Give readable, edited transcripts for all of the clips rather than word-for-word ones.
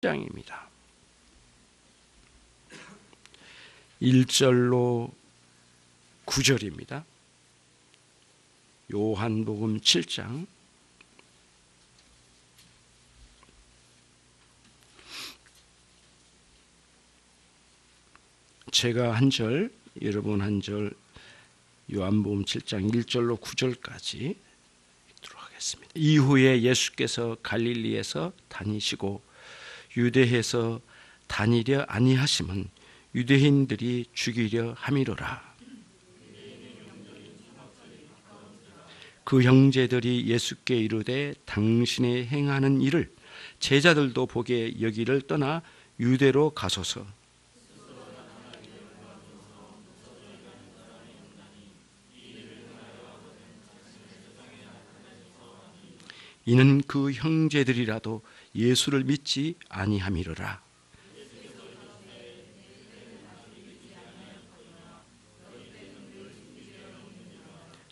장입니다. 1절로 9절입니다. 요한복음 7장 제가 한 절, 여러분 한 절, 요한복음 7장 1절로 9절까지 읽도록 하겠습니다. 이후에 예수께서 갈릴리에서 다니시고 유대에서 다니려 아니하심은 유대인들이 죽이려 함이로라. 그 형제들이 예수께 이르되 당신의 행하는 일을 제자들도 보게 여기를 떠나 유대로 가소서. 이는 그 형제들이라도 예수를 믿지 아니함이로라.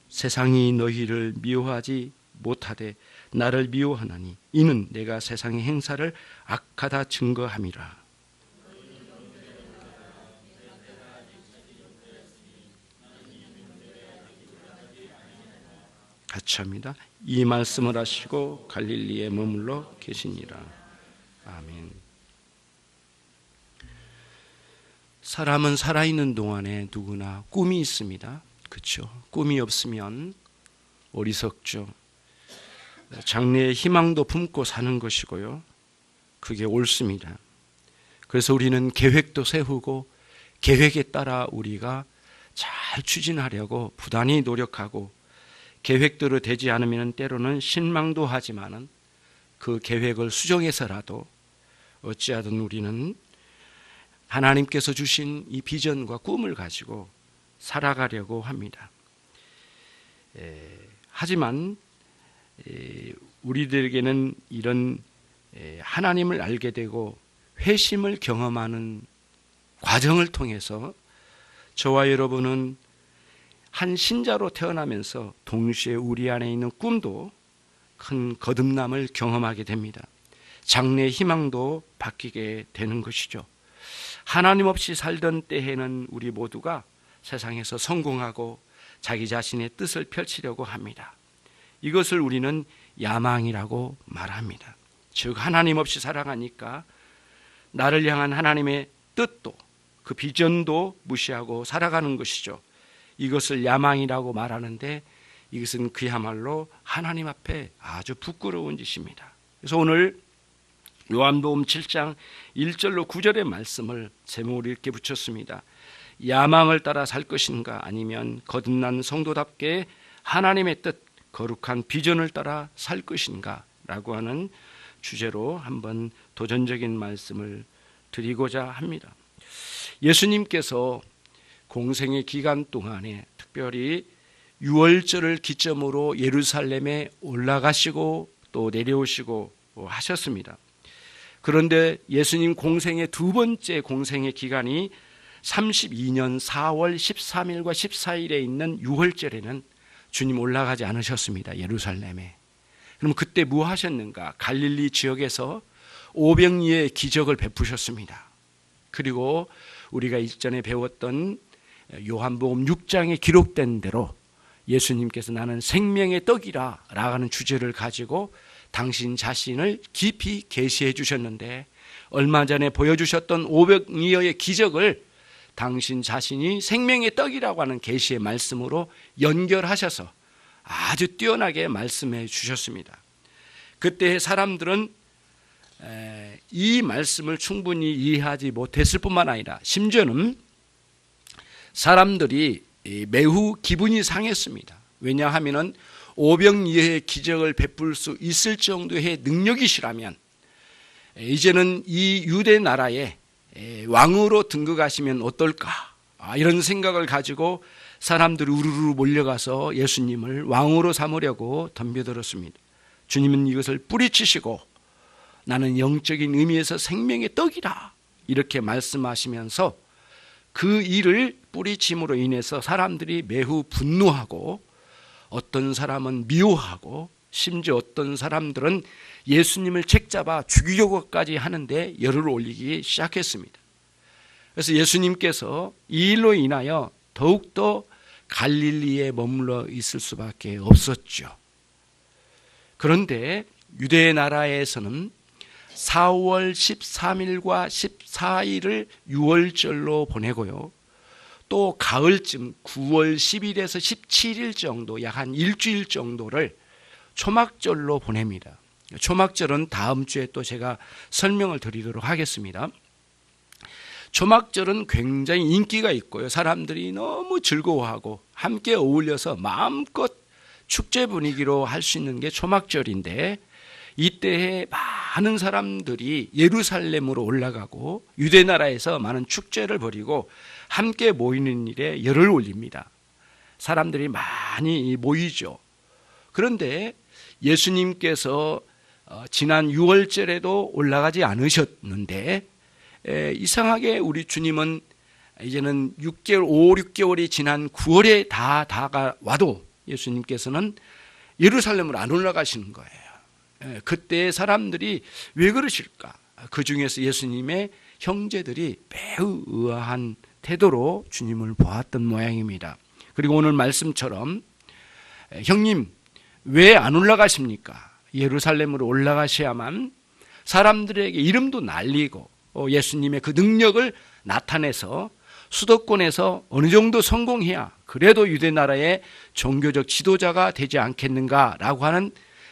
세상이 너희를 미워하지 못하되 나를 미워하나니 이는 내가 세상의 행사를 악하다 증거함이라. 같이 합니다. 이 말씀을 하시고 갈릴리에 머물러 계시니라. 아멘. 사람은 살아있는 동안에 누구나 꿈이 있습니다. 그렇죠? 꿈이 없으면 어리석죠. 장래의 희망도 품고 사는 것이고요. 그게 옳습니다. 그래서 우리는 계획도 세우고 계획에 따라 우리가 잘 추진하려고 부단히 노력하고 계획대로 되지 않으면 때로는 실망도 하지만은 그 계획을 수정해서라도 어찌하든 우리는 하나님께서 주신 이 비전과 꿈을 가지고 살아가려고 합니다. 하지만 우리들에게는 이런 하나님을 알게 되고 회심을 경험하는 과정을 통해서 저와 여러분은 한 신자로 태어나면서 동시에 우리 안에 있는 꿈도 큰 거듭남을 경험하게 됩니다. 장래의 희망도 바뀌게 되는 것이죠. 하나님 없이 살던 때에는 우리 모두가 세상에서 성공하고 자기 자신의 뜻을 펼치려고 합니다. 이것을 우리는 야망이라고 말합니다. 즉 하나님 없이 살아가니까 나를 향한 하나님의 뜻도 그 비전도 무시하고 살아가는 것이죠. 이것을 야망이라고 말하는데 이것은 그야말로 하나님 앞에 아주 부끄러운 짓입니다. 그래서 오늘 요한복음 7장 1절로 9절의 말씀을 제목으로 이렇게 붙였습니다. 야망을 따라 살 것인가 아니면 거듭난 성도답게 하나님의 뜻, 거룩한 비전을 따라 살 것인가 라고 하는 주제로 한번 도전적인 말씀을 드리고자 합니다. 예수님께서 공생의 기간 동안에 특별히 유월절을 기점으로 예루살렘에 올라가시고 또 내려오시고 하셨습니다. 그런데 예수님 공생의 두 번째 공생의 기간이 32년 4월 13일과 14일에 있는 유월절에는 주님 올라가지 않으셨습니다. 예루살렘에. 그럼 그때 뭐 하셨는가? 갈릴리 지역에서 오병이의 기적을 베푸셨습니다. 그리고 우리가 이전에 배웠던 요한복음 6장에 기록된 대로 예수님께서 나는 생명의 떡이라 라는 주제를 가지고 당신 자신을 깊이 계시해 주셨는데 얼마 전에 보여주셨던 오병이어의 기적을 당신 자신이 생명의 떡이라고 하는 계시의 말씀으로 연결하셔서 아주 뛰어나게 말씀해 주셨습니다. 그때 사람들은 이 말씀을 충분히 이해하지 못했을 뿐만 아니라 심지어는 사람들이 매우 기분이 상했습니다. 왜냐하면 오병이어의 기적을 베풀 수 있을 정도의 능력이시라면 이제는 이 유대 나라의 왕으로 등극하시면 어떨까 이런 생각을 가지고 사람들이 우르르 몰려가서 예수님을 왕으로 삼으려고 덤벼들었습니다. 주님은 이것을 뿌리치시고 나는 영적인 의미에서 생명의 떡이라 이렇게 말씀하시면서 그 일을 뿌리침으로 인해서 사람들이 매우 분노하고 어떤 사람은 미워하고 심지어 어떤 사람들은 예수님을 책잡아 죽이려고까지 하는데 열을 올리기 시작했습니다. 그래서 예수님께서 이 일로 인하여 더욱더 갈릴리에 머물러 있을 수밖에 없었죠. 그런데 유대 나라에서는 4월 13일과 14일을 유월절로 보내고요. 또 가을쯤 9월 10일에서 17일 정도, 약 한 일주일 정도를 초막절로 보냅니다. 초막절은 다음 주에 또 제가 설명을 드리도록 하겠습니다. 초막절은 굉장히 인기가 있고요. 사람들이 너무 즐거워하고 함께 어울려서 마음껏 축제 분위기로 할 수 있는 게 초막절인데, 이때에 많은 사람들이 예루살렘으로 올라가고 유대 나라에서 많은 축제를 벌이고 함께 모이는 일에 열을 올립니다. 사람들이 많이 모이죠. 그런데 예수님께서 지난 6월절에도 올라가지 않으셨는데, 이상하게 우리 주님은 이제는 5, 6개월이 지난 9월에 다 다가와도 예수님께서는 예루살렘으로 안 올라가시는 거예요. 그때 사람들이 왜 그러실까? 그 중에서 예수님의 형제들이 매우 의아한 태도로 주님을 보았던 모양입니다. 그리고 오늘 말씀처럼 형님 왜 안 올라가십니까? 예루살렘으로 올라가셔야만 사람들에게 이름도 날리고 예수님의 그 능력을 나타내서 수도권에서 어느 정도 성공해야 그래도 유대 나라의 종교적 지도자가 되지 않겠는가라고 하는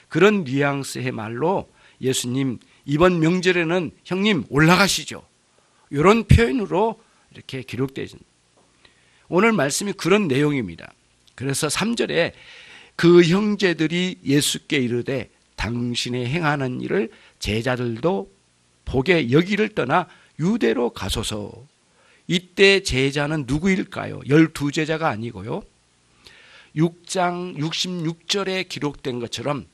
그런 뉘앙스의 말로 예수님 이번 명절에는 형님 올라가시죠. 이런 표현으로 이렇게 기록되어 있습니다. 오늘 말씀이 그런 내용입니다. 그래서 3절에 그 형제들이 예수께 이르되 당신의 행하는 일을 제자들도 보게 여기를 떠나 유대로 가소서. 이때 제자는 누구일까요? 12제자가 아니고요. 6장 66절에 기록된 것처럼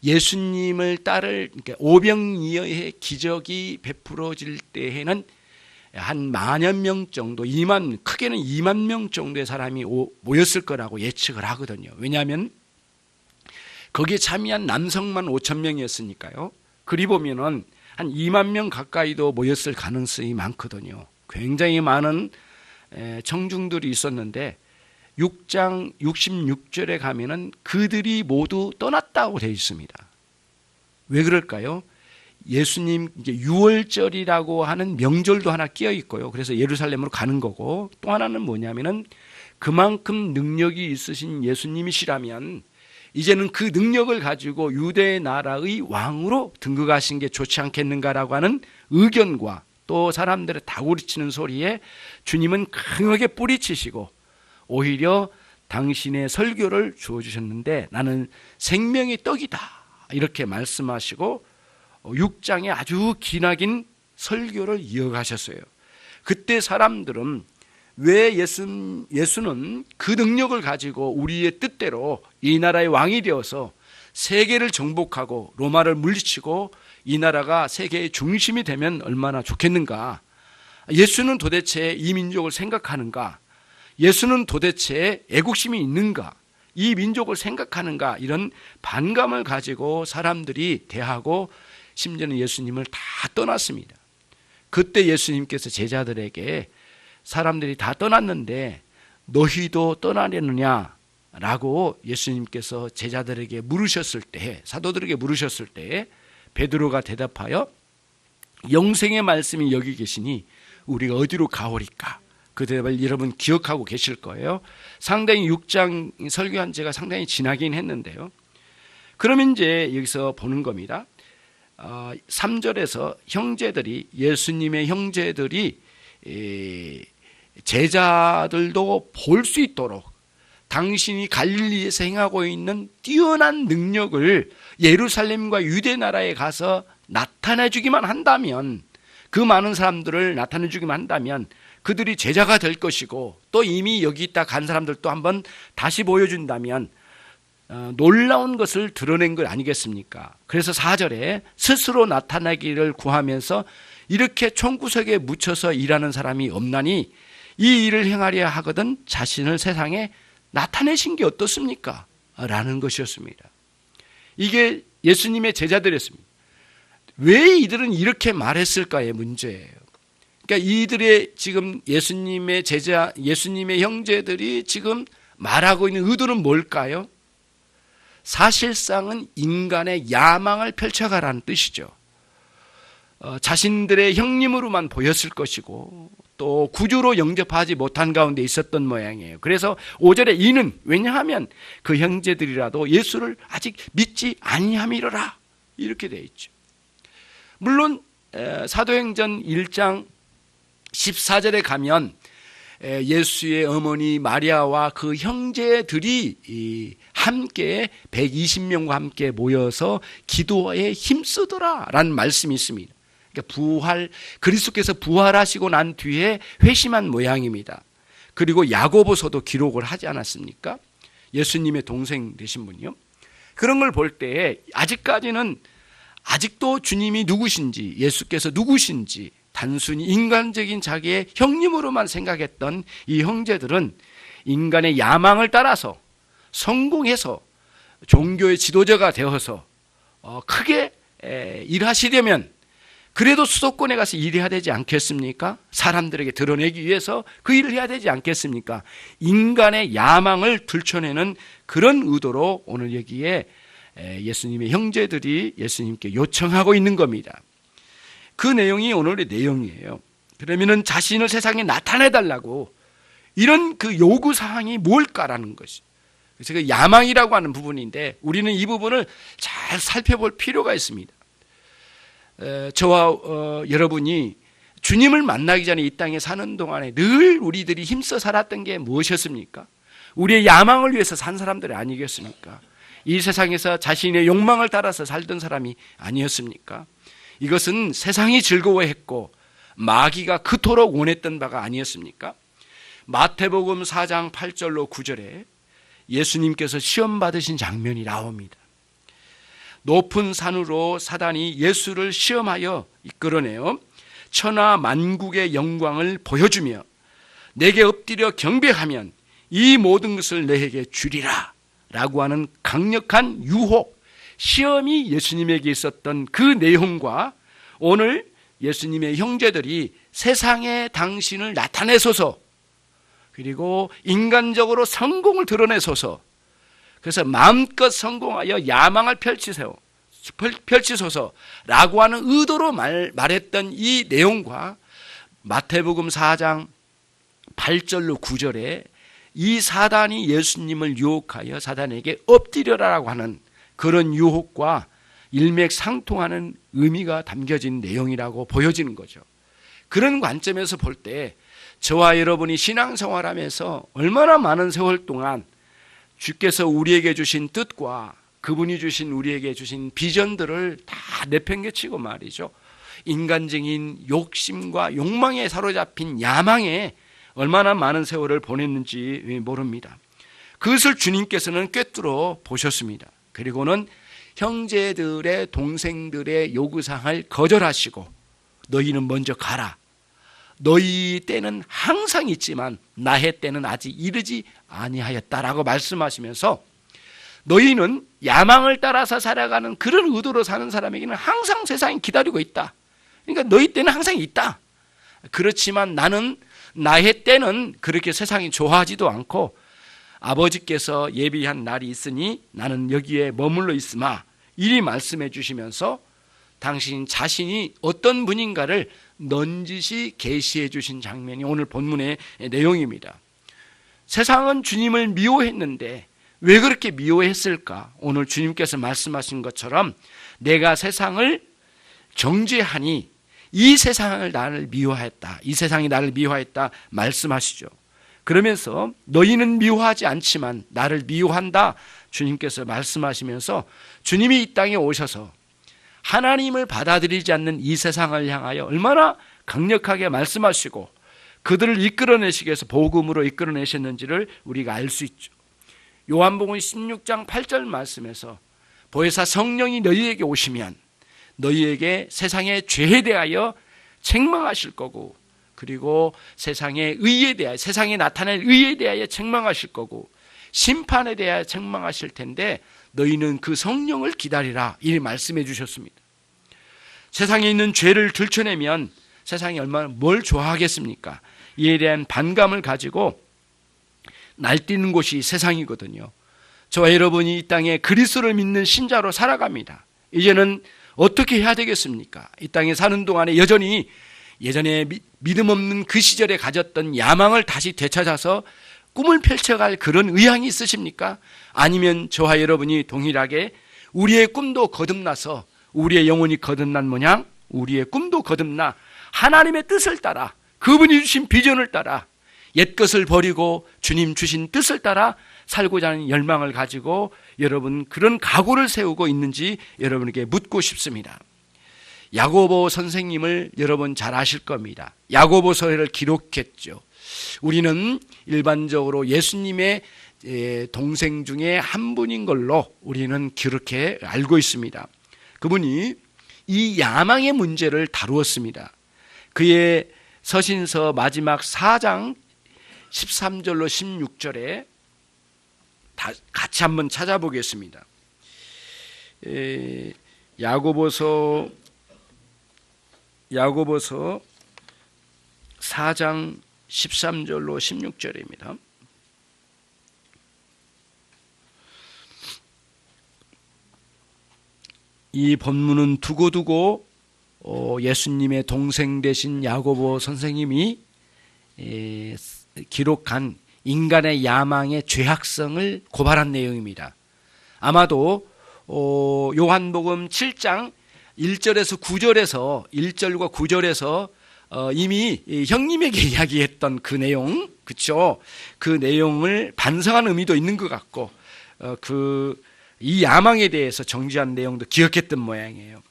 예수님을 따를 오병이어의 기적이 베풀어질 때에는 한 10,000여 명 정도, 크게는 2만 명 정도의 사람이 모였을 거라고 예측을 하거든요. 왜냐하면 거기에 참여한 남성만 5,000명이었으니까요. 그리 보면은 한 2만 명 가까이도 모였을 가능성이 많거든요. 굉장히 많은 청중들이 있었는데 6장 66절에 가면은 그들이 모두 떠났다고 되어 있습니다. 왜 그럴까요? 예수님 이제 6월절이라고 하는 명절도 하나 끼어 있고요. 그래서 예루살렘으로 가는 거고, 또 하나는 뭐냐면은 그만큼 능력이 있으신 예수님이시라면 이제는 그 능력을 가지고 유대 나라의 왕으로 등극하신 게 좋지 않겠는가라고 하는 의견과 또 사람들의 다구리치는 소리에 주님은 강하게 뿌리치시고 오히려 당신의 설교를 주어주셨는데 나는 생명의 떡이다 이렇게 말씀하시고 6장에 아주 기나긴 설교를 이어가셨어요. 그때 사람들은 왜 예수는 그 능력을 가지고 우리의 뜻대로 이 나라의 왕이 되어서 세계를 정복하고 로마를 물리치고 이 나라가 세계의 중심이 되면 얼마나 좋겠는가? 예수는 도대체 이 민족을 생각하는가? 예수는 도대체 애국심이 있는가? 이 민족을 생각하는가? 이런 반감을 가지고 사람들이 대하고 심지어는 예수님을 다 떠났습니다. 그때 예수님께서 제자들에게 사람들이 다 떠났는데 너희도 떠나려느냐? 라고 예수님께서 제자들에게 물으셨을 때, 사도들에게 물으셨을 때 베드로가 대답하여 영생의 말씀이 여기 계시니 우리가 어디로 가오리까? 그 대답을 여러분 기억하고 계실 거예요. 상당히 6장 설교한 제가 상당히 지나긴 했는데요. 그러면 이제 여기서 보는 겁니다. 3절에서 예수님의 형제들이 제자들도 볼 수 있도록 당신이 갈릴리에서 행하고 있는 뛰어난 능력을 예루살렘과 유대 나라에 가서 나타내주기만 한다면, 그 많은 사람들을 나타내주기만 한다면 그들이 제자가 될 것이고, 또 이미 여기 있다 간 사람들도 한번 다시 보여준다면 놀라운 것을 드러낸 것 아니겠습니까? 그래서 4절에 스스로 나타나기를 구하면서 이렇게 총구석에 묻혀서 일하는 사람이 없나니 이 일을 행하려 하거든 자신을 세상에 나타내신 게 어떻습니까? 라는 것이었습니다. 이게 예수님의 제자들이었습니다. 왜 이들은 이렇게 말했을까의 문제예요. 그러니까 이들의 지금 예수님의 제자, 예수님의 형제들이 지금 말하고 있는 의도는 뭘까요? 사실상은 인간의 야망을 펼쳐가라는 뜻이죠. 자신들의 형님으로만 보였을 것이고 또 구주로 영접하지 못한 가운데 있었던 모양이에요. 그래서 5절에 이는 왜냐하면 그 형제들이라도 예수를 아직 믿지 아니함이로라 이렇게 되어 있죠. 물론 사도행전 1장 14절에 가면 예수의 어머니 마리아와 그 형제들이 함께 120명과 함께 모여서 기도에 힘쓰더라라는 말씀이 있습니다. 그러니까 그리스도께서 부활하시고 난 뒤에 회심한 모양입니다. 그리고 야고보서도 기록을 하지 않았습니까? 예수님의 동생 되신 분이요. 그런 걸 볼 때 아직도 주님이 누구신지, 예수께서 누구신지 단순히 인간적인 자기의 형님으로만 생각했던 이 형제들은 인간의 야망을 따라서 성공해서 종교의 지도자가 되어서 크게 일하시려면 그래도 수도권에 가서 일해야 되지 않겠습니까? 사람들에게 드러내기 위해서 그 일을 해야 되지 않겠습니까? 인간의 야망을 들춰내는 그런 의도로 오늘 여기에 예수님의 형제들이 예수님께 요청하고 있는 겁니다. 그 내용이 오늘의 내용이에요. 그러면은 자신을 세상에 나타내달라고 이런 그 요구사항이 뭘까라는 것이. 그래서 그 야망이라고 하는 부분인데 우리는 이 부분을 잘 살펴볼 필요가 있습니다. 저와 여러분이 주님을 만나기 전에 이 땅에 사는 동안에 늘 우리들이 힘써 살았던 게 무엇이었습니까? 우리의 야망을 위해서 산 사람들이 아니겠습니까? 이 세상에서 자신의 욕망을 따라서 살던 사람이 아니었습니까? 이것은 세상이 즐거워했고 마귀가 그토록 원했던 바가 아니었습니까? 마태복음 4장 8절로 9절에 예수님께서 시험 받으신 장면이 나옵니다. 높은 산으로 사단이 예수를 시험하여 이끌어내어 천하 만국의 영광을 보여주며 내게 엎드려 경배하면 이 모든 것을 내게 주리라 라고 하는 강력한 유혹, 시험이 예수님에게 있었던 그 내용과 오늘 예수님의 형제들이 세상에 당신을 나타내소서 그리고 인간적으로 성공을 드러내소서 그래서 마음껏 성공하여 야망을 펼치소서라고 하는 의도로 말했던 이 내용과 마태복음 4장 8절로 9절에 이 사단이 예수님을 유혹하여 사단에게 엎드려라라고 하는 그런 유혹과 일맥상통하는 의미가 담겨진 내용이라고 보여지는 거죠. 그런 관점에서 볼 때 저와 여러분이 신앙생활하면서 얼마나 많은 세월 동안 주께서 우리에게 주신 뜻과 그분이 주신 우리에게 주신 비전들을 다 내팽개치고 말이죠. 인간적인 욕심과 욕망에 사로잡힌 야망에 얼마나 많은 세월을 보냈는지 모릅니다. 그것을 주님께서는 꿰뚫어 보셨습니다. 그리고는 형제들의 동생들의 요구사항을 거절하시고 너희는 먼저 가라. 너희 때는 항상 있지만 나의 때는 아직 이르지 아니하였다라고 말씀하시면서 너희는 야망을 따라서 살아가는 그런 의도로 사는 사람에게는 항상 세상이 기다리고 있다. 그러니까 너희 때는 항상 있다. 그렇지만 나는 나의 때는 그렇게 세상이 좋아하지도 않고 아버지께서 예비한 날이 있으니 나는 여기에 머물러 있으마 이리 말씀해 주시면서 당신 자신이 어떤 분인가를 넌지시 계시해 주신 장면이 오늘 본문의 내용입니다. 세상은 주님을 미워했는데 왜 그렇게 미워했을까? 오늘 주님께서 말씀하신 것처럼 내가 세상을 정죄하니 이 세상을 나를 미워했다. 이 세상이 나를 미워했다 말씀하시죠. 그러면서 너희는 미워하지 않지만 나를 미워한다. 주님께서 말씀하시면서 주님이 이 땅에 오셔서 하나님을 받아들이지 않는 이 세상을 향하여 얼마나 강력하게 말씀하시고 그들을 이끌어내시기 위해서 복음으로 이끌어내셨는지를 우리가 알 수 있죠. 요한복음 16장 8절 말씀에서 보혜사 성령이 너희에게 오시면 너희에게 세상의 죄에 대하여 책망하실 거고 그리고 세상의 의에 대하여 세상에 나타날 의에 대하여 책망하실 거고 심판에 대하여 책망하실 텐데 너희는 그 성령을 기다리라 이 말씀해 주셨습니다. 세상에 있는 죄를 들춰내면 세상이 얼마나 뭘 좋아하겠습니까? 이에 대한 반감을 가지고 날뛰는 곳이 세상이거든요. 저와 여러분이 이 땅에 그리스도를 믿는 신자로 살아갑니다. 이제는 어떻게 해야 되겠습니까? 이 땅에 사는 동안에 여전히 예전에 믿음 없는 그 시절에 가졌던 야망을 다시 되찾아서 꿈을 펼쳐갈 그런 의향이 있으십니까? 아니면 저와 여러분이 동일하게 우리의 꿈도 거듭나서 우리의 영혼이 거듭난 모양, 우리의 꿈도 거듭나 하나님의 뜻을 따라 그분이 주신 비전을 따라 옛것을 버리고 주님 주신 뜻을 따라 살고자 하는 열망을 가지고 여러분 그런 각오를 세우고 있는지 여러분에게 묻고 싶습니다. 야고보 선생님을 여러분 잘 아실 겁니다. 야고보서를 기록했죠. 우리는 일반적으로 예수님의 동생 중에 한 분인 걸로 우리는 그렇게 알고 있습니다. 그분이 이 야망의 문제를 다루었습니다. 그의 서신서 마지막 4장 13절로 16절에 같이 한번 찾아보겠습니다. 야고보서 4장 13절로 16절입니다. 이 본문은 두고두고 예수님의 동생 되신 야고보 선생님이 기록한 인간의 야망의 죄악성을 고발한 내용입니다. 아마도 요한복음 7장 1절에서 9절에서 1절과 9절에서 이미 형님에게 이야기했던 그 내용, 그렇죠? 그 내용을 반성한 의미도 있는 것 같고 이 야망에 대해서 정지한 내용도 기억했던 모양이에요.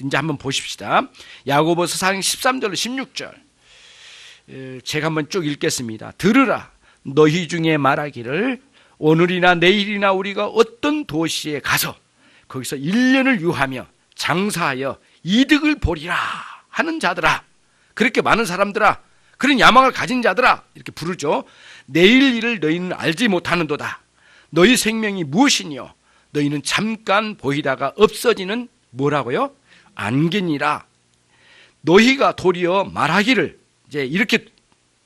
이제 한번 보십시다. 야고보서 4장 13절로 16절. 제가 한번 쭉 읽겠습니다. 들으라. 너희 중에 말하기를 오늘이나 내일이나 우리가 어떤 도시에 가서 거기서 1년을 유하며 장사하여 이득을 보리라 하는 자들아, 그렇게 많은 사람들아, 그런 야망을 가진 자들아, 이렇게 부르죠. 내일 일을 너희는 알지 못하는도다. 너희 생명이 무엇이뇨? 너희는 잠깐 보이다가 없어지는 뭐라고요? 안개니라. 너희가 도리어 말하기를, 이제 이렇게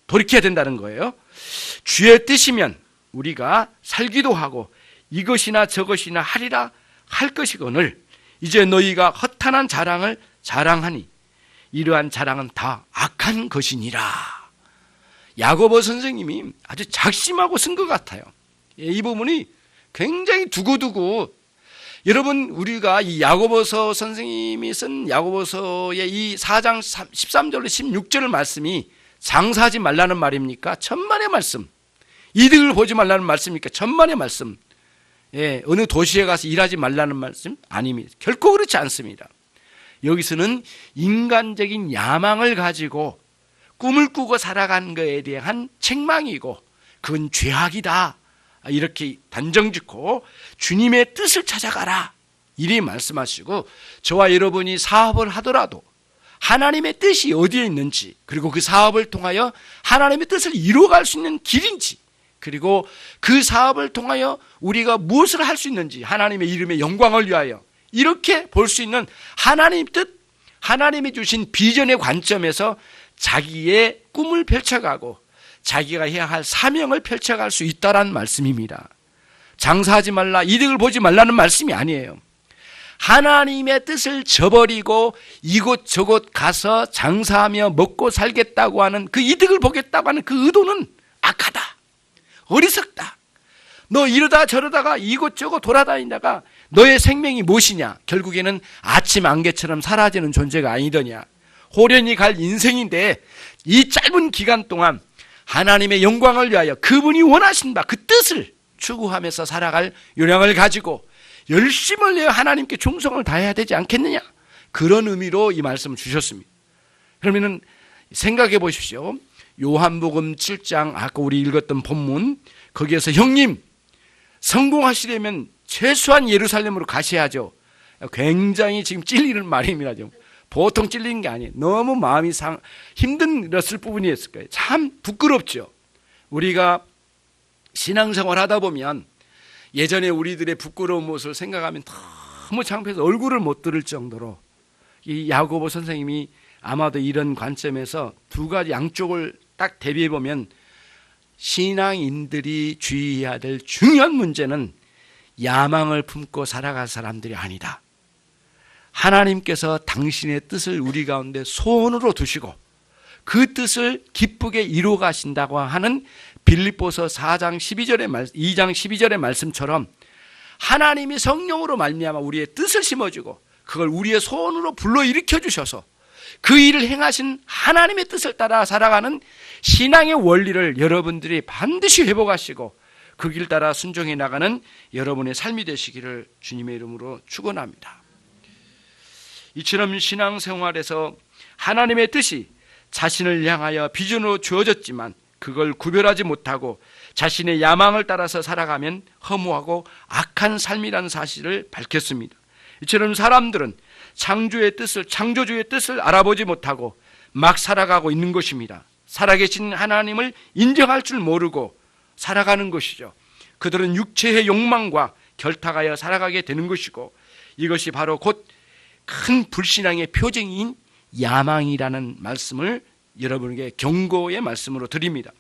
돌이켜야 된다는 거예요. 주의 뜻이면 우리가 살기도 하고 이것이나 저것이나 하리라 할 것이거늘 이제 너희가 허탄한 자랑을 자랑하니 이러한 자랑은 다 악한 것이니라. 야고보 선생님이 아주 작심하고 쓴 것 같아요. 이 부분이 굉장히 두고두고, 여러분 우리가 이 야고보서 선생님이 쓴 야고보서의 이 4장 13절로 16절 말씀이 장사하지 말라는 말입니까? 천만의 말씀. 이득을 보지 말라는 말씀입니까? 천만의 말씀. 어느 도시에 가서 일하지 말라는 말씀? 아닙니다. 결코 그렇지 않습니다. 여기서는 인간적인 야망을 가지고 꿈을 꾸고 살아가는 것에 대한 책망이고 그건 죄악이다, 이렇게 단정짓고 주님의 뜻을 찾아가라, 이리 말씀하시고, 저와 여러분이 사업을 하더라도 하나님의 뜻이 어디에 있는지, 그리고 그 사업을 통하여 하나님의 뜻을 이루어갈 수 있는 길인지, 그리고 그 사업을 통하여 우리가 무엇을 할 수 있는지, 하나님의 이름의 영광을 위하여 이렇게 볼 수 있는 하나님 뜻, 하나님이 주신 비전의 관점에서 자기의 꿈을 펼쳐가고 자기가 해야 할 사명을 펼쳐갈 수 있다라는 말씀입니다. 장사하지 말라, 이득을 보지 말라는 말씀이 아니에요. 하나님의 뜻을 저버리고 이곳저곳 가서 장사하며 먹고 살겠다고 하는 그 이득을 보겠다고 하는 그 의도는 악하다, 어리석다. 너 이러다 저러다가 이곳저곳 돌아다니다가 너의 생명이 무엇이냐? 결국에는 아침 안개처럼 사라지는 존재가 아니더냐? 호련히 갈 인생인데 이 짧은 기간 동안 하나님의 영광을 위하여 그분이 원하신 바 그 뜻을 추구하면서 살아갈 요량을 가지고 열심을 내어 하나님께 충성을 다해야 되지 않겠느냐? 그런 의미로 이 말씀을 주셨습니다. 그러면은 생각해 보십시오. 요한복음 7장 아까 우리 읽었던 본문, 거기에서 형님 성공하시려면 최소한 예루살렘으로 가셔야죠. 굉장히 지금 찔리는 말입니다. 좀 보통 찔리는 게 아니에요. 너무 마음이 힘들었을 부분이었을 거예요. 참 부끄럽죠. 우리가 신앙생활 하다 보면 예전에 우리들의 부끄러운 모습을 생각하면 너무 창피해서 얼굴을 못 들을 정도로 이 야고보 선생님이 아마도 이런 관점에서 두 가지 양쪽을 딱 대비해 보면 신앙인들이 주의해야 될 중요한 문제는 야망을 품고 살아갈 사람들이 아니다. 하나님께서 당신의 뜻을 우리 가운데 소원으로 두시고 그 뜻을 기쁘게 이루어 가신다고 하는 빌립보서 2장 12절의 말씀처럼 하나님이 성령으로 말미암아 우리의 뜻을 심어주고 그걸 우리의 소원으로 불러일으켜 주셔서 그 일을 행하신 하나님의 뜻을 따라 살아가는 신앙의 원리를 여러분들이 반드시 회복하시고 그 길 따라 순종해 나가는 여러분의 삶이 되시기를 주님의 이름으로 축원합니다. 이처럼 신앙생활에서 하나님의 뜻이 자신을 향하여 비전으로 주어졌지만 그걸 구별하지 못하고 자신의 야망을 따라서 살아가면 허무하고 악한 삶이라는 사실을 밝혔습니다. 이처럼 사람들은 창조주의 뜻을 알아보지 못하고 막 살아가고 있는 것입니다. 살아계신 하나님을 인정할 줄 모르고 살아가는 것이죠. 그들은 육체의 욕망과 결탁하여 살아가게 되는 것이고 이것이 바로 곧 큰 불신앙의 표징인 야망이라는 말씀을 여러분에게 경고의 말씀으로 드립니다.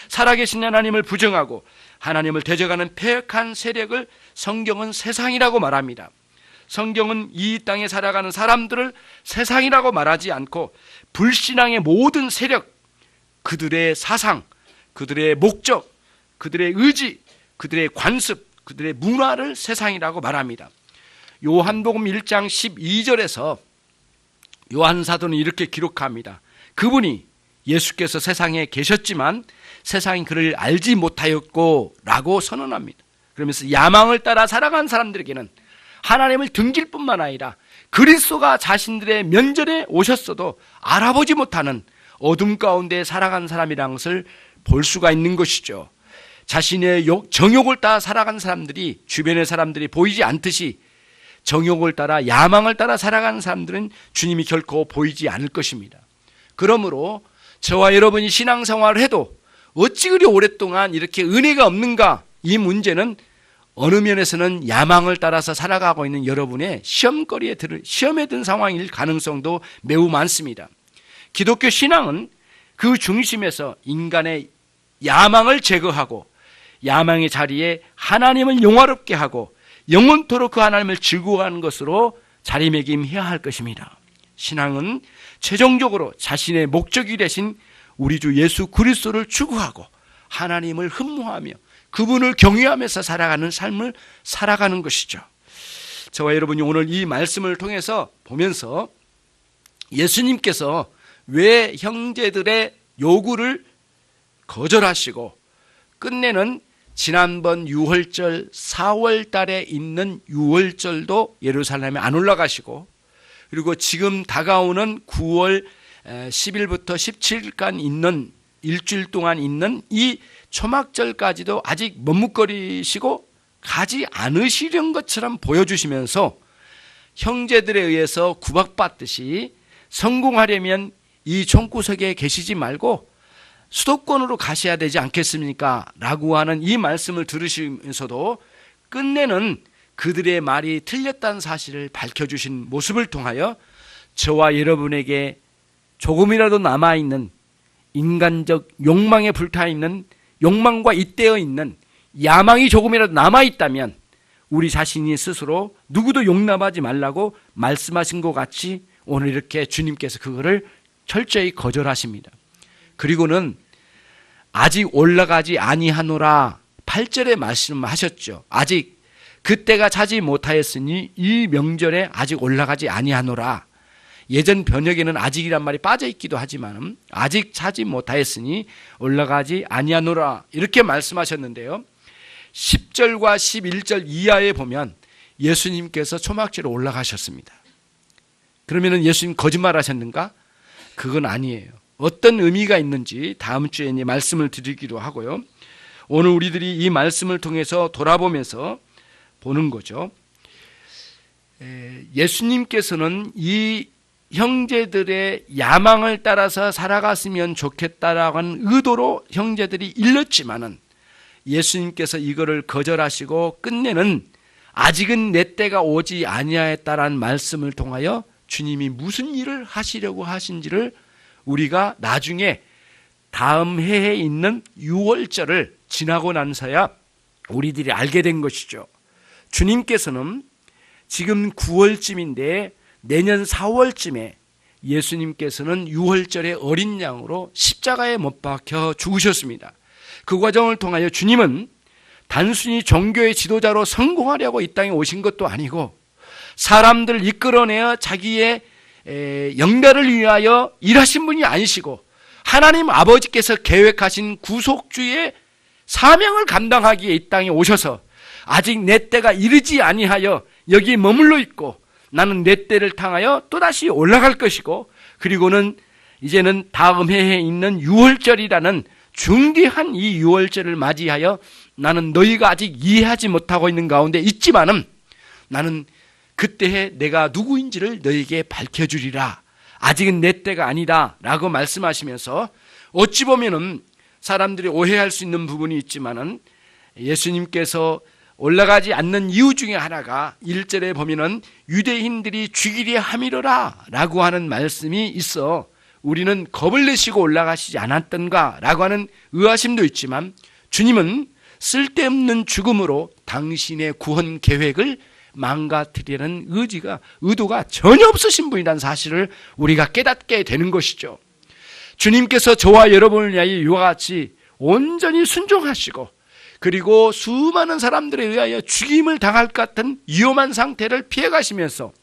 살아계신 하나님을 부정하고 하나님을 대적하는 패역한 세력을 성경은 세상이라고 말합니다. 성경은 이 땅에 살아가는 사람들을 세상이라고 말하지 않고 불신앙의 모든 세력, 그들의 사상, 그들의 목적, 그들의 의지, 그들의 관습, 그들의 문화를 세상이라고 말합니다. 요한복음 1장 12절에서 요한 사도는 이렇게 기록합니다. 그분이 예수께서 세상에 계셨지만 세상이 그를 알지 못하였고 라고 선언합니다. 그러면서 야망을 따라 살아간 사람들에게는 하나님을 등질 뿐만 아니라 그리스도가 자신들의 면전에 오셨어도 알아보지 못하는 어둠 가운데 살아간 사람이라는 것을 볼 수가 있는 것이죠. 자신의 정욕을 따라 살아간 사람들이 주변의 사람들이 보이지 않듯이 정욕을 따라 야망을 따라 살아가는 사람들은 주님이 결코 보이지 않을 것입니다. 그러므로 저와 여러분이 신앙생활을 해도 어찌 그리 오랫동안 이렇게 은혜가 없는가? 이 문제는 어느 면에서는 야망을 따라서 살아가고 있는 여러분의 시험에 든 상황일 가능성도 매우 많습니다. 기독교 신앙은 그 중심에서 인간의 야망을 제거하고 야망의 자리에 하나님을 영화롭게 하고 영원토록 그 하나님을 즐거워하는 것으로 자리매김해야 할 것입니다. 신앙은 최종적으로 자신의 목적이 되신 우리 주 예수 그리스도를 추구하고 하나님을 흠모하며 그분을 경외하면서 살아가는 삶을 살아가는 것이죠. 저와 여러분이 오늘 이 말씀을 통해서 보면서 예수님께서 왜 형제들의 요구를 거절하시고 끝내는 지난번 유월절 4월 달에 있는 유월절도 예루살렘에 안 올라가시고 그리고 지금 다가오는 9월 10일부터 17일간 있는 일주일 동안 있는 이 초막절까지도 아직 머뭇거리시고 가지 않으시려는 것처럼 보여주시면서 형제들에 의해서 구박받듯이 성공하려면 이 총구석에 계시지 말고 수도권으로 가셔야 되지 않겠습니까? 라고 하는 이 말씀을 들으시면서도 끝내는 그들의 말이 틀렸다는 사실을 밝혀주신 모습을 통하여 저와 여러분에게 조금이라도 남아있는 인간적 욕망에 불타있는 욕망과 잇대어 있는 야망이 조금이라도 남아있다면 우리 자신이 스스로 누구도 용납하지 말라고 말씀하신 것 같이 오늘 이렇게 주님께서 그거를 철저히 거절하십니다. 그리고는 아직 올라가지 아니하노라 8절에 말씀하셨죠. 아직 그때가 차지 못하였으니 이 명절에 아직 올라가지 아니하노라. 예전 번역에는 아직이란 말이 빠져 있기도 하지만 아직 차지 못하였으니 올라가지 아니하노라 이렇게 말씀하셨는데요. 10절과 11절 이하에 보면 예수님께서 초막절에 올라가셨습니다. 그러면 예수님 거짓말하셨는가? 그건 아니에요. 어떤 의미가 있는지 다음 주에 말씀을 드리기로 하고요. 오늘 우리들이 이 말씀을 통해서 돌아보면서 보는 거죠. 예수님께서는 이 형제들의 야망을 따라서 살아갔으면 좋겠다라고 하는 의도로 형제들이 일렀지만은 예수님께서 이거를 거절하시고 끝내는 아직은 내 때가 오지 아니하였다라는 말씀을 통하여 주님이 무슨 일을 하시려고 하신지를 우리가 나중에 다음 해에 있는 6월절을 지나고 나서야 우리들이 알게 된 것이죠. 주님께서는 지금 9월쯤인데 내년 4월쯤에 예수님께서는 6월절의 어린 양으로 십자가에 못 박혀 죽으셨습니다. 그 과정을 통하여 주님은 단순히 종교의 지도자로 성공하려고 이 땅에 오신 것도 아니고 사람들을 이끌어내어 자기의 영달을 위하여 일하신 분이 아니시고 하나님 아버지께서 계획하신 구속주의 사명을 감당하기에 이 땅에 오셔서 아직 내 때가 이르지 아니하여 여기 머물러 있고 나는 내 때를 향하여 또다시 올라갈 것이고 그리고는 이제는 다음 해에 있는 6월절이라는 중대한 이 6월절을 맞이하여 나는 너희가 아직 이해하지 못하고 있는 가운데 있지만은 나는 그때에 내가 누구인지를 너희에게 밝혀주리라. 아직은 내 때가 아니다 라고 말씀하시면서 어찌 보면은 사람들이 오해할 수 있는 부분이 있지만은 예수님께서 올라가지 않는 이유 중에 하나가 1절에 보면은 유대인들이 죽이려 함이로라 라고 하는 말씀이 있어 우리는 겁을 내시고 올라가시지 않았던가 라고 하는 의아심도 있지만 주님은 쓸데없는 죽음으로 당신의 구원 계획을 망가뜨리려는 의도가 전혀 없으신 분이라는 사실을 우리가 깨닫게 되는 것이죠. 주님께서 저와 여러분을 위하여 이와 같이 온전히 순종하시고 그리고 수많은 사람들에 의하여 죽임을 당할 것 같은 위험한 상태를 피해가시면서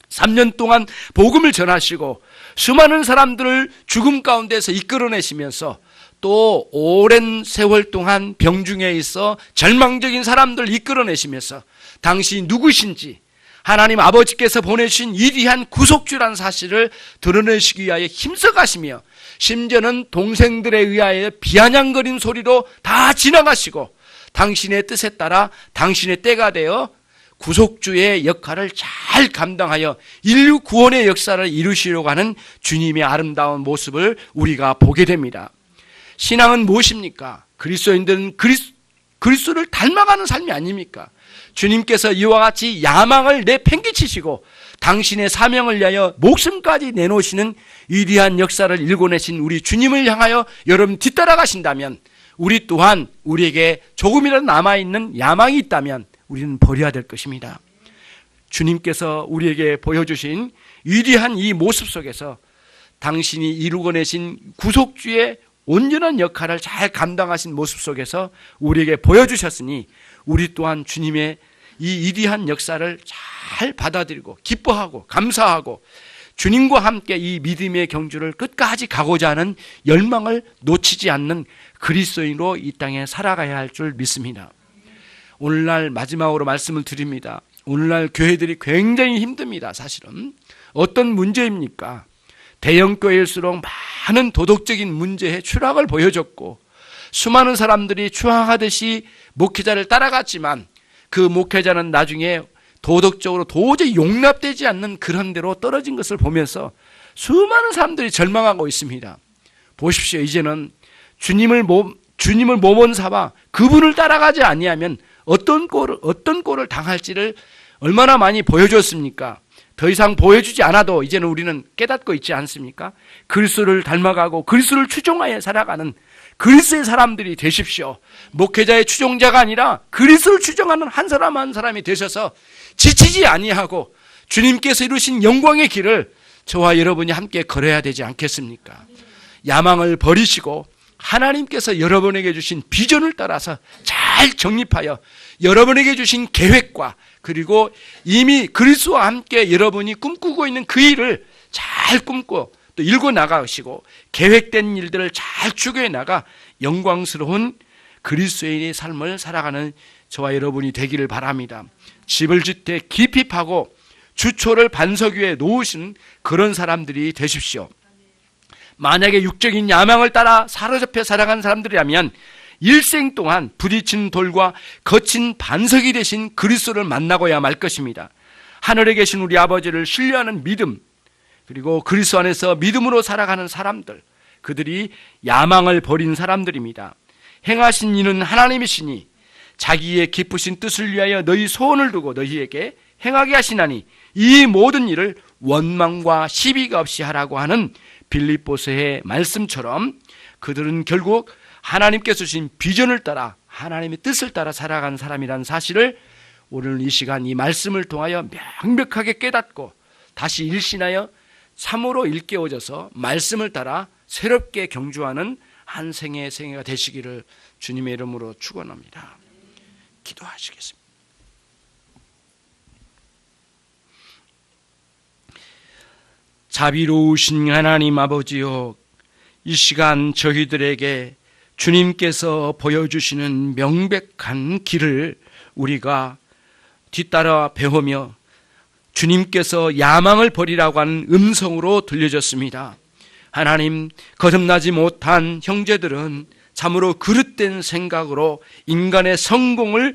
3년 동안 복음을 전하시고 수많은 사람들을 죽음 가운데서 이끌어내시면서 또 오랜 세월 동안 병중에 있어 절망적인 사람들을 이끌어내시면서 당신이 누구신지 하나님 아버지께서 보내신 위대한 구속주라는 사실을 드러내시기 위하여 힘써가시며 심지어는 동생들에 의하여 비아냥거린 소리로 다 지나가시고 당신의 뜻에 따라 당신의 때가 되어 구속주의 역할을 잘 감당하여 인류 구원의 역사를 이루시려고 하는 주님의 아름다운 모습을 우리가 보게 됩니다. 신앙은 무엇입니까? 그리스도인들은 그리스도를 닮아가는 삶이 아닙니까? 주님께서 이와 같이 야망을 내팽개치시고 당신의 사명을 위하여 목숨까지 내놓으시는 위대한 역사를 일궈내신 우리 주님을 향하여 여러분 뒤따라가신다면 우리 또한 우리에게 조금이라도 남아있는 야망이 있다면 우리는 버려야 될 것입니다. 주님께서 우리에게 보여주신 위대한 이 모습 속에서 당신이 이루어내신 구속주의 온전한 역할을 잘 감당하신 모습 속에서 우리에게 보여주셨으니 우리 또한 주님의 이 위대한 역사를 잘 받아들이고 기뻐하고 감사하고 주님과 함께 이 믿음의 경주를 끝까지 가고자 하는 열망을 놓치지 않는 그리스도인으로 이 땅에 살아가야 할 줄 믿습니다. 오늘날 마지막으로 말씀을 드립니다. 오늘날 교회들이 굉장히 힘듭니다. 사실은 어떤 문제입니까? 대형교회일수록 많은 도덕적인 문제에 추락을 보여줬고 수많은 사람들이 추앙하듯이 목회자를 따라갔지만 그 목회자는 나중에 도덕적으로 도저히 용납되지 않는 그런 데로 떨어진 것을 보면서 수많은 사람들이 절망하고 있습니다. 보십시오. 이제는 주님을 몸원 삼아 그분을 따라가지 아니하면 어떤 꼴을 당할지를 얼마나 많이 보여줬습니까? 더 이상 보여주지 않아도 이제는 우리는 깨닫고 있지 않습니까? 그리스도를 닮아가고 그리스도를 추종하여 살아가는 그리스도의 사람들이 되십시오. 목회자의 추종자가 아니라 그리스도를 추종하는 한 사람 한 사람이 되셔서 지치지 아니하고 주님께서 이루신 영광의 길을 저와 여러분이 함께 걸어야 되지 않겠습니까? 야망을 버리시고 하나님께서 여러분에게 주신 비전을 따라서 잘 정립하여 여러분에게 주신 계획과 그리고 이미 그리스도와 함께 여러분이 꿈꾸고 있는 그 일을 잘 꿈고 또 일궈 나가시고 계획된 일들을 잘 추구해 나가 영광스러운 그리스도인의 삶을 살아가는 저와 여러분이 되기를 바랍니다. 집을 짓되 깊이 파고 주초를 반석 위에 놓으신 그런 사람들이 되십시오. 만약에 육적인 야망을 따라 사로잡혀 살아가는 사람들이라면 일생 동안 부딪힌 돌과 거친 반석이 되신 그리스도를 만나고야 말 것입니다. 하늘에 계신 우리 아버지를 신뢰하는 믿음 그리고 그리스도 안에서 믿음으로 살아가는 사람들 그들이 야망을 버린 사람들입니다. 행하신 이는 하나님이시니 자기의 기쁘신 뜻을 위하여 너희 소원을 두고 너희에게 행하게 하시나니 이 모든 일을 원망과 시비가 없이 하라고 하는 빌립보서의 말씀처럼 그들은 결국 하나님께서 주신 비전을 따라 하나님의 뜻을 따라 살아가는 사람이라는 사실을 오늘 이 시간 이 말씀을 통하여 명백하게 깨닫고 다시 일신하여 참으로 일깨워져서 말씀을 따라 새롭게 경주하는 한 생애가 되시기를 주님의 이름으로 축원합니다. 기도하시겠습니다. 자비로우신 하나님 아버지여, 이 시간 저희들에게 주님께서 보여주시는 명백한 길을 우리가 뒤따라 배우며 주님께서 야망을 버리라고 하는 음성으로 들려졌습니다. 하나님, 거듭나지 못한 형제들은 참으로 그릇된 생각으로 인간의 성공을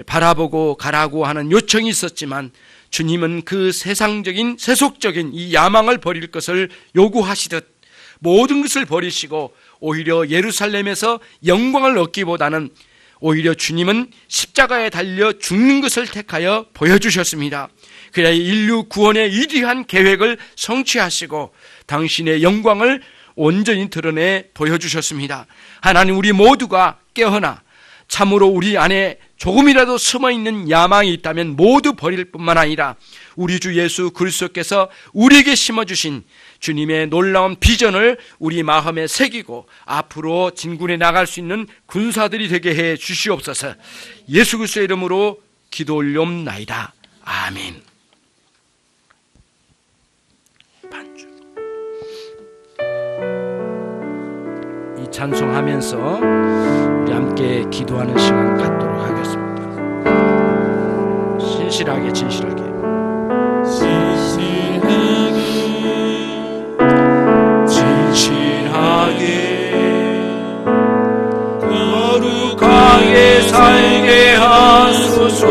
바라보고 가라고 하는 요청이 있었지만 주님은 그 세상적인 세속적인 이 야망을 버릴 것을 요구하시듯 모든 것을 버리시고 오히려 예루살렘에서 영광을 얻기보다는 오히려 주님은 십자가에 달려 죽는 것을 택하여 보여주셨습니다. 그래야 인류 구원의 위대한 계획을 성취하시고 당신의 영광을 온전히 드러내 보여주셨습니다. 하나님, 우리 모두가 깨어나 참으로 우리 안에 조금이라도 숨어있는 야망이 있다면 모두 버릴 뿐만 아니라 우리 주 예수 그리스도께서 우리에게 심어주신 주님의 놀라운 비전을 우리 마음에 새기고 앞으로 진군해 나갈 수 있는 군사들이 되게 해 주시옵소서. 예수 그리스도의 이름으로 기도 올려옵나이다. 아멘. 반주. 이 찬송하면서 우리 함께 기도하는 시간 갖도록 하겠습니다. 진실하게 거룩하게 살게 하소서.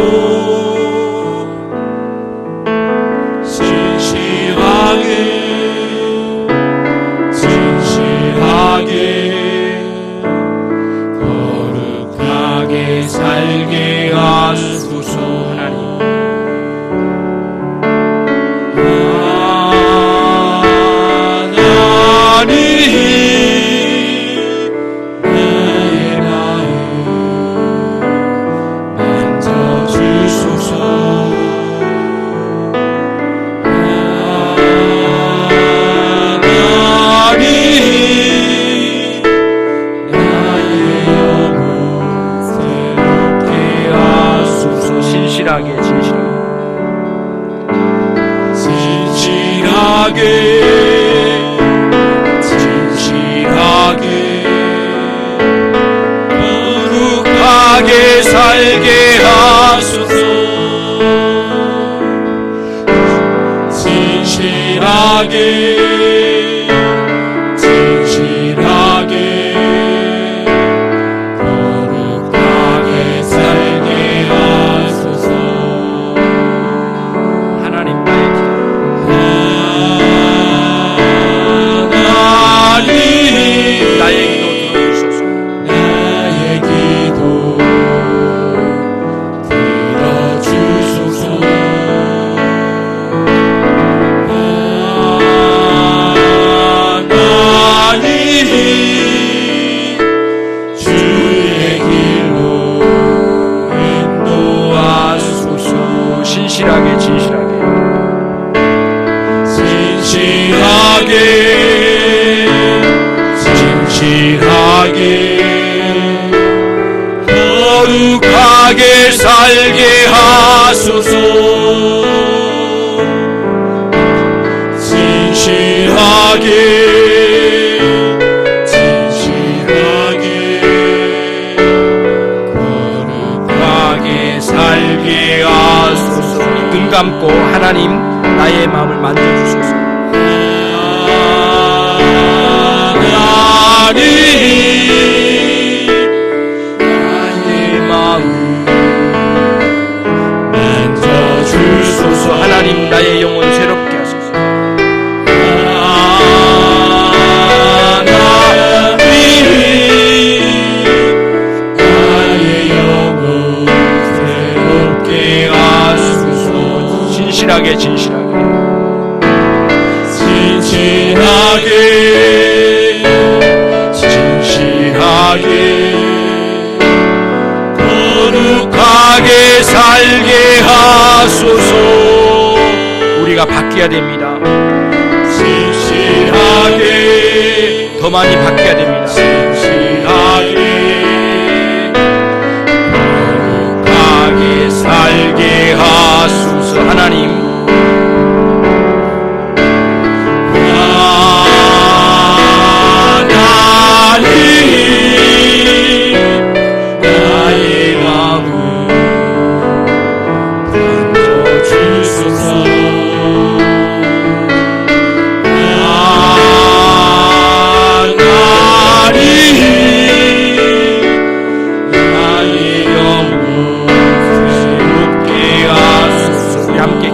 진실하게 거룩하게 살게 하소서. 진실하게 거룩하게 살게 하소서. 진실하게 거룩하게 살게 하소서. 하나님, 나의 기도 들어주소서. 나의 기도 들어주소서. 하나님, 주의 길로 인도하소서. 진실하게 거룩하게 살게 하소서. 진실하게 거룩하게 살게 하소서. 눈 감고 하나님, 나의 마음을 만져주소서. 나의 마음 만져주소서. 하나님, 나의 영혼 새롭게 하소서. 나의 영혼 새롭게 하소서. 진실하게 거룩하게 살게 하소서. 우리가 바뀌어야 됩니다. 진실하게 더 많이 바뀌어야 됩니다. 진실하게 거룩하게 살게 하소서. 하나님,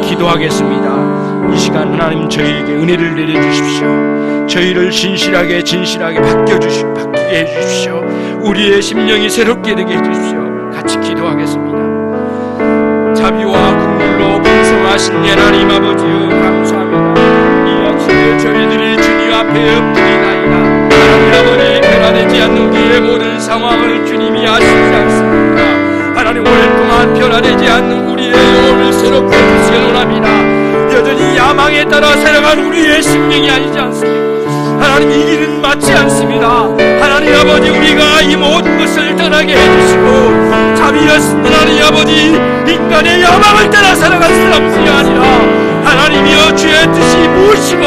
기도하겠습니다. 이 시간 하나님 저희에게 은혜를 내려주십시오. 저희를 진실하게 바뀌게 해주십시오. 우리의 심령이 새롭게 되게 해주십시오. 같이 기도하겠습니다. 자비와 긍휼로 풍성하신 하나님 아버지여, 감사합니다. 이 아침에 저희들이 주님 앞에 엎드리나이다. 하나님 아버지, 변화되지 않는 우리의 모든 상황을 주님이 아시지 않습니까? 하나님, 오랫동안 변화되지 않는 우리의 영혼을 새롭게 해주시기 원합니다. 여전히 야망에 따라 살아간 우리의 심령이 아니지 않습니까? 하나님, 이 길은 맞지 않습니다. 하나님 아버지, 우리가 이 모든 것을 떠나게 해주시고, 자비하신 하나님 아버지, 인간의 야망을 따라 살아갈 사람이 아니라 하나님이여 주의 뜻이 무엇이고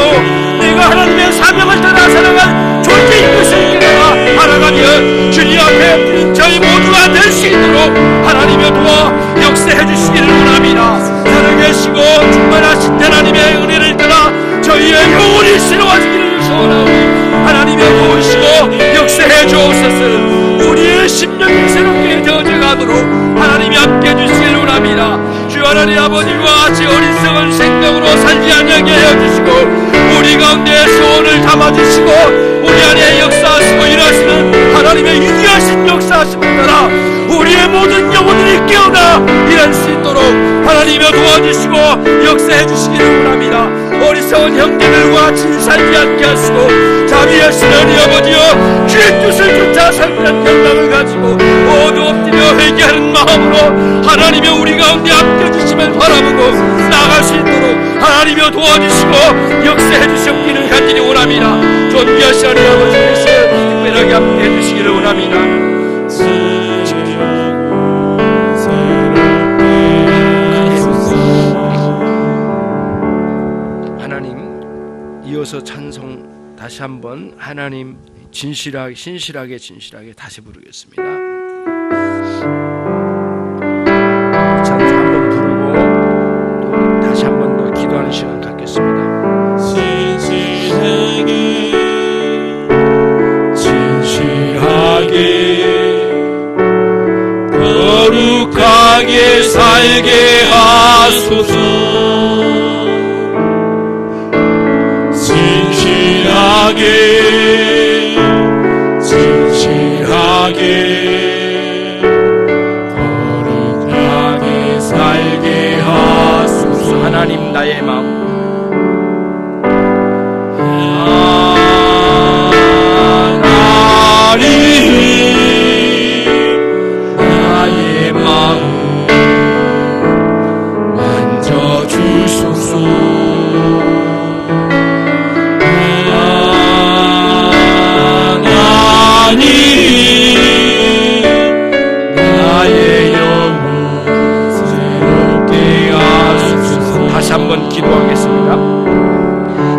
내가 하나님의 사명을 따라 살아갈 존재인 것을 깨달아 알아가며 주님 앞에 저희 모두가 될 수 있도록 하나님의 도와 역사해 주시기를 원합니다. 살아계시고 충만하신 하나님의 은혜를 따라 저희의 영혼이 새로워지기를 소원하오니 하나님의 도우시고 역사해 주옵소서. 우리의 심령이 새롭게 되어져가도록 하나님이 함께 해주시기를 원합니다. 주 하나님 아버지와 같이 어리석은 생명으로 살지 않게 해주시고 우리 가운데 소원을 담아주시고 우리 안에 역사하시고 일하시는 하나님의 위대하신 역사하심을 따라 우리의 모든 영혼들이 깨어나 일할 수 있도록 하나님이 도와주시고 역사해 주시기를 원합니다. 어리석은 형제들과 같이 살지 않게 하시고 자비하신 하나님 아버지여 주의 뜻을 쫓아 살리는 결단을 가지고 모두 엎드려 회개하는 마음으로 하나님의 우리 가운데 함께 주심을 바라보고 나아갈 수 있도록 하나님이 도와주시고 역사해 주셨기를 간절히 원합니다. 존귀하신 하나님 아버지께서 특별하게 함께 해주시기를 원합니다. 하나님, 이어서 찬송 다시 한번 하나님 진실하게 신실하게 다시 부르겠습니다. 찬송 한번 부르고 또 다시 한번 더 기도하는 시간 갖겠습니다. 진실하게 거룩하게 살게 하소서. 진실하게 거룩하게 살게 하소서. 하나님, 나의 마음 나의 마음 만져주소서. 나의 영혼 새롭게 하소서. 다시 한번 기도하겠습니다.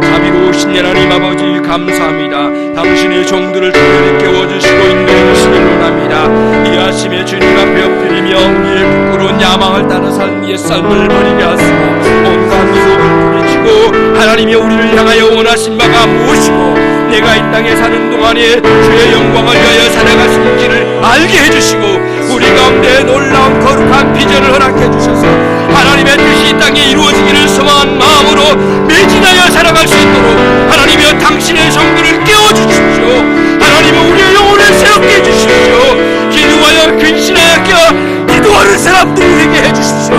자비로우신 하나님 아버지, 감사합니다. 당신의 종들을 특별히 깨워주시고 인도해 주시길 원합니다. 이 아침에 주님 앞에 엎드리며 우리의 부끄러운 야망을 따라 사는 옛삶을 버리게 하시고 온갖 미혹을 부리치고 하나님이 우리를 향하여 원하신 바가 무엇이고 내가 이 땅에 사는 동안에 주의 영광을 위하여 살아갈 수 있기를 알게 해주시고 우리 가운데 놀라운 거룩한 비전을 허락해 주셔서 하나님의 뜻이 이 땅에 이루어지기를 소망한 마음으로 매진하여 살아갈 수 있도록 하나님이여 당신의 성도를 깨워주십시오. 하나님은 우리의 영혼을 새롭게 해주십시오. 기도하여 근신하여 기도하는 사람들이 되게 해주십시오.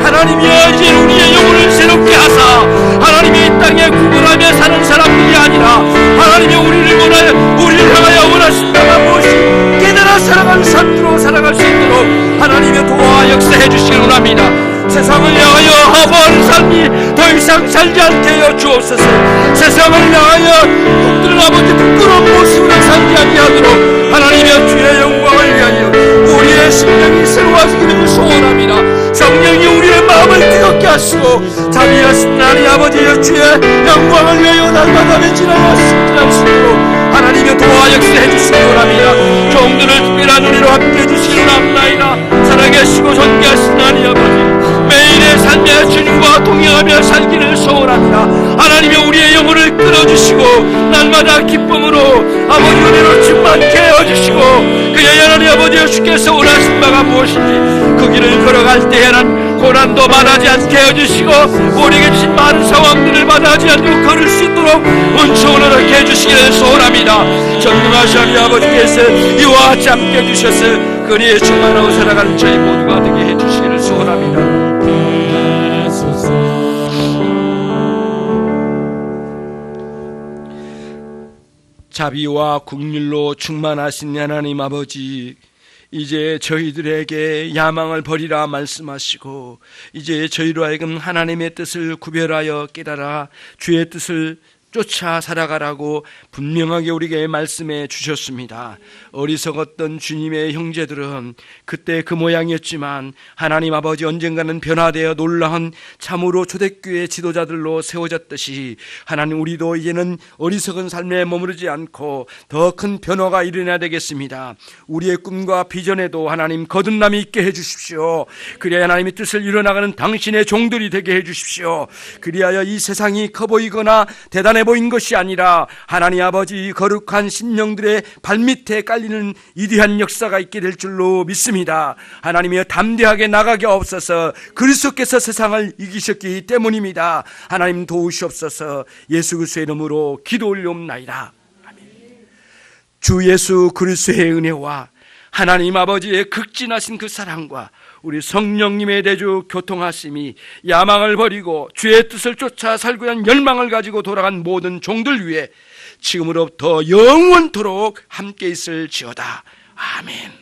하나님이여 이제 우리의 영혼을 새롭게 하사 하나님의 이 땅에 구걸하며 사는 사람들이 아니라 하나님이 우리를 향하여 원하신 바가 무엇이고 역사해 주시길 원합니다. 세상을 향하여 하버하는 삶이 더 이상 살지 않게 하여 주옵소서. 세상을 향하여 복들은 아버지 부끄러운 모습으로 살지 아니하도록 하나님의 주의 영광을 위하여 우리의 심령이 새로워지기를 소원합니다. 성령이 우리의 마음을 뜨겁게 하시고 자비하신 하나님 아버지의 주의 영광을 위하여 날마다 매진하여 승진할 수 있도록 하나님의 도와 역사해 주시기 원합니다. 종들을 특별한 은혜로 함께해 주시기 원합니다. 살아계시고 존귀하신 하나님 아버지, 매일의 삶의 주님과 동행하며 살기를 소원합니다. 하나님의 우리의 영혼을 끌어주시고 날마다 기쁨으로 아버지 은혜로 충만케 해주시고 그의 하나님 아버지 주께서 원하신 바가 무엇인지 그 길을 걸어갈 때 하나님 고난도 만하지 않게 해주시고 우리에게 주신 많은 상황들을 만하지 않고 걸을 수 있도록 은총을 허락해 해주시기를 소원합니다. 전능하신 하나님 아버지께서 이와 같이 함께 해주셔서 그리에 충만하고 살아가는 저희 모두가 되게 해주시기를 소원합니다. 자비와 긍휼로 충만하신 하나님 아버지, 이제 저희들에게 야망을 버리라 말씀하시고 이제 저희로 하여금 하나님의 뜻을 구별하여 깨달아 주의 뜻을 쫓아 살아가라고 분명하게 우리에게 말씀해 주셨습니다. 어리석었던 주님의 형제들은 그때 그 모양이었지만 하나님 아버지 언젠가는 변화되어 놀라운 참으로 초대교회 지도자들로 세워졌듯이 하나님 우리도 이제는 어리석은 삶에 머무르지 않고 더 큰 변화가 일어나야 되겠습니다. 우리의 꿈과 비전에도 하나님 거듭남이 있게 해주십시오. 그래야 하나님의 뜻을 이뤄나가는 당신의 종들이 되게 해주십시오. 그리하여 이 세상이 커 보이거나 대단해 보인 것이 아니라 하나님 아버지 거룩한 심령들의 발밑에 깔리는 위대한 역사가 있게 될 줄로 믿습니다. 하나님이여 담대하게 나가게 없어서 그리스도께서 세상을 이기셨기 때문입니다. 하나님 도우시옵소서. 예수 그리스도의 이름으로 기도 올리옵나이다. 아멘. 주 예수 그리스도의 은혜와 하나님 아버지의 극진하신 그 사랑과 우리 성령님의 대주 교통하심이 야망을 버리고 주의 뜻을 쫓아 살고 있는 열망을 가지고 돌아간 모든 종들 위해 지금으로부터 영원토록 함께 있을지어다. 아멘.